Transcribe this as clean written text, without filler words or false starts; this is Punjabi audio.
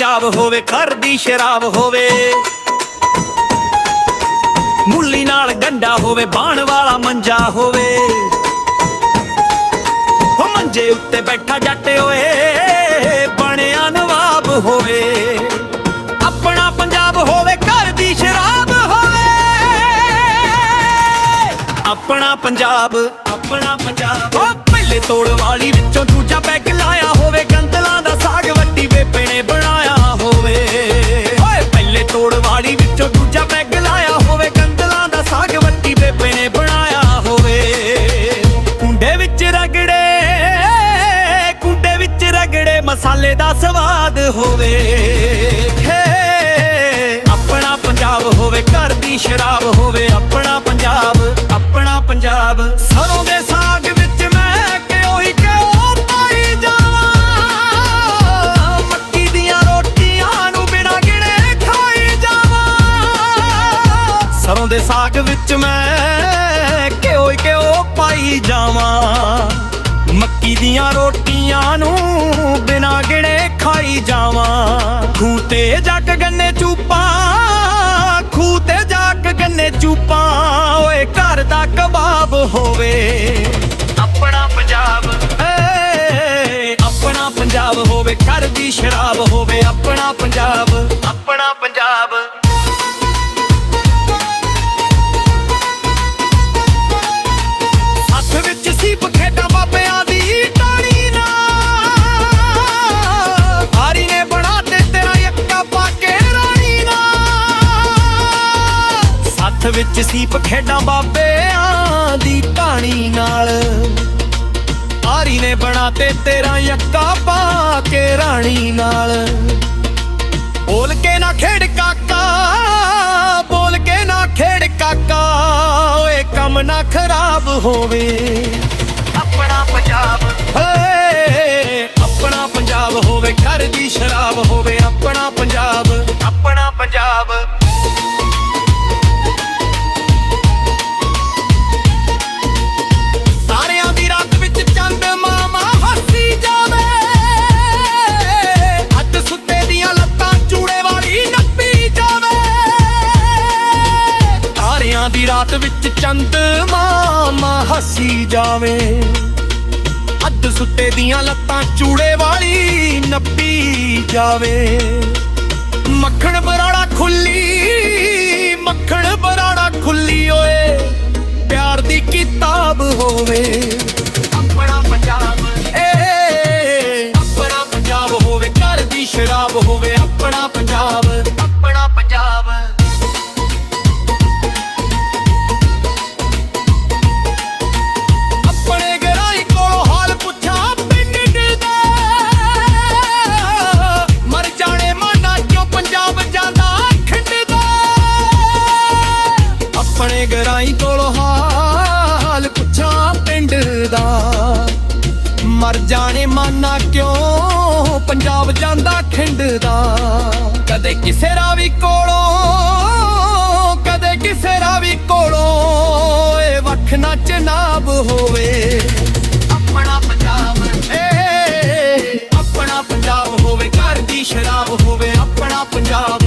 ਪੰਜਾਬ ਹੋਵੇ, ਘਰ ਦੀ ਸ਼ਰਾਬ ਹੋਵੇ, ਮੁੱਲੀ ਨਾਲ ਗੰਡਾ ਹੋਵੇ, ਬਾਣ ਵਾਲਾ ਮੰਜਾ ਹੋਵੇ, ਹੋ ਮੰਜੇ ਉੱਤੇ ਬੈਠਾ ਜੱਟ ਓਏ ਬਣਿਆ ਨਵਾਬ ਹੋਵੇ। ਆਪਣਾ ਪੰਜਾਬ ਹੋਵੇ, ਘਰ ਦੀ ਸ਼ਰਾਬ ਹੋਵੇ, ਆਪਣਾ ਪੰਜਾਬ, ਆਪਣਾ ਪੰਜਾਬ। ਉਹ ਪਹਿਲੇ ਤੋੜ ਵਾਲੀ ਵਿੱਚੋਂ ਦੂਜਾ ਪੈਗ ਲਾਇਆ ਹੋਵੇ, ਗੰਦਲਾਂ ਦਾ ਸਾਗ ਵੱਡੀ ਬੇਬੇ ਨੇ ਬਣਾਇਆ ਹੋਵੇ। ਓਏ ਪਹਿਲੇ ਤੋੜ ਵਾਲੀ ਵਿੱਚੋਂ ਦੂਜਾ ਪੈਗ ਲਾਇਆ ਹੋਵੇ, ਗੰਦਲਾਂ ਦਾ ਸਾਗ ਵੱਡੀ ਬੇਬੇ ਨੇ ਬਣਾਇਆ ਹੋਵੇ। ਕੁੰਡੇ ਵਿੱਚ ਰਗੜੇ, ਕੁੰਡੇ ਵਿੱਚ ਰਗੜੇ ਮਸਾਲੇ ਦਾ ਸਵਾਦ ਹੋਵੇ। ਆਪਣਾ ਪੰਜਾਬ ਹੋਵੇ, ਘਰ ਦੀ ਸ਼ਰਾਬ ਹੋਵੇ, ਆਪਣਾ ਪੰਜਾਬ, ਆਪਣਾ ਪੰਜਾਬ। ਸਰੋਂ ਦੇ ਸਾਗ ਵਿੱਚ ਮੈਂ ਘਿਓਈ ਘਿਓ ਪਾਈ ਜਾਵਾਂ, ਮੱਕੀ ਦੀਆਂ ਰੋਟੀਆਂ ਨੂੰ ਬਿਨਾਂ ਗਿਣੇ ਖਾਈ ਜਾਵਾਂ। ਸਰੋਂ ਦੇ ਸਾਗ ਵਿੱਚ ਮੈਂ ਘਿਓਈ ਘਿਓ ਪਾਈ ਜਾਵਾਂ, ਮੱਕੀ ਦੀਆਂ ਰੋਟੀਆਂ ਨੂੰ ਬਿਨਾਂ ਗਿਣੇ ਖਾਈ ਜਾਵਾਂ। ਖੂਹ ਤੇ ਜੱਗ ਗੰਨੇ ਚੂਪਾਂ, ਖੂਹ ਤੇ ਜੱਗ ਗੰਨੇ ਚੂਪਾਂ, ਓਏ ਘਰ ਦਾ ਕਬਾਬ ਹੋਵੇ। ਆਪਣਾ ਪੰਜਾਬ, ਆਪਣਾ ਪੰਜਾਬ ਹੋਵੇ, ਘਰ ਦੀ ਸ਼ਰਾਬ ਹੋਵੇ, ਆਪਣਾ ਪੰਜਾਬ, ਆਪਣਾ ਪੰਜਾਬ। ਹੱਥ ਵਿੱਚ ਸੀਪ ਖੇਡਾਂ ਬਾਬਿਆਂ ਦੀ ਟਾਣੀ ਨਾਲ, ਹਾਰੀ ਨੇ ਬਣਾ ਤੇ ਤੇਰਾ ਯੱਕਾ ਪਾ ਕੇ ਰਾਣੀ ਨਾਲ। ਹੱਥ ਵਿੱਚ ਸੀਪ ਖੇਡਾਂ ਬਾਬਿਆਂ ਦੀ ਟਾਣੀ ਨਾਲ, ਹਾਰੀ ਨੇ ਬਣਾ ਤੇ ਤੇਰਾ ਯੱਕਾ ਪਾ ਕੇ ਰਾਣੀ ਨਾਲ। ਬੋਲ ਕੇ ਨਾ ਖੇਡ ਕਾਕਾ, ਬੋਲ ਕੇ ਨਾ ਖੇਡ ਕਾਕਾ, ਓਏ ਕੰਮ ਨਾ ਖਰਾਬ ਹੋਵੇ। ਆਪਣਾ ਪੰਜਾਬ, ਆਪਣਾ ਪੰਜਾਬ ਹੋਵੇ, ਘਰ ਦੀ ਸ਼ਰਾਬ ਹੋਵੇ, ਆਪਣਾ ਪੰਜਾਬ, ਆਪਣਾ ਪੰਜਾਬ। ਤਾਰਿਆਂ ਦੀ ਰਾਤ ਵਿੱਚ ਚੰਦ ਮਾਮਾ ਹੱਸੀ ਜਾਵੇ, ਅੱਧ ਸੁੱਤੇ ਦੀਆਂ ਲੱਤਾਂ ਚੂੜੇ ਵਾਲੀ ਨੱਪੀ ਜਾਵੇ। ਤਾਰਿਆਂ ਦੀ ਰਾਤ ਵਿੱਚ ਚੰਦ ਮਾਮਾ ਹੱਸੀ ਜਾਵੇ, ਅੱਧ ਸੁੱਤੇ ਦੀਆਂ ਲੱਤਾਂ ਚੂੜੇ ਵਾਲੀ ਨੱਪੀ ਜਾਵੇ। ਮੱਖਣ ਬਰਾੜਾ ਖੁੱਲੀ, ਮੱਖਣ ਬਰਾੜਾ ਖੁੱਲੀ, ਓਏ ਪਿਆਰ ਦੀ ਕਿਤਾਬ ਹੋਵੇ। ਆਪਣਾ ਪੰਜਾਬ, ਆਪਣਾ ਪੰਜਾਬ ਹੋਵੇ, ਘਰ ਦੀ ਸ਼ਰਾਬ ਹੋਵੇ, ਆਪਣਾ ਪੰਜਾਬ, ਆਪਣਾ ਪੰਜਾਬ। ਆਪਣੇ ਗਰਾਈ ਕੋਲੋਂ ਹਾਲ ਪੁੱਛਾਂ ਪਿੰਡ ਦਾ, ਮਰ ਜਾਣੇ ਮਾਨਾ ਕਿਉਂ ਪੰਜਾਬ ਜਾਂਦਾ ਖਿੰਡਦਾ। ਆਪਣੇ ਗਰਾਈ ਕੋਲੋਂ ਹਾਲ ਪੁੱਛਾਂ ਪਿੰਡ ਦਾ, ਮਰ ਜਾਣੇ ਮਾਨਾ ਕਿਉਂ ਪੰਜਾਬ ਜਾਂਦਾ ਖਿੰਡਦਾ। ਕਦੇ ਕਿਸੇ ਰਾਵੀ ਕੋਲੋਂ, ਕਦੇ ਕਿਸੇ ਰਾਵੀ ਕੋਲੋਂ, ਏ ਵੱਖ ਨਾ ਚਨਾਬ ਹੋਵੇ। ਆਪਣਾ ਪੰਜਾਬ, ਆਪਣਾ ਪੰਜਾਬ ਹੋਵੇ, ਘਰ ਦੀ ਸ਼ਰਾਬ ਹੋਵੇ, ਆਪਣਾ ਪੰਜਾਬ।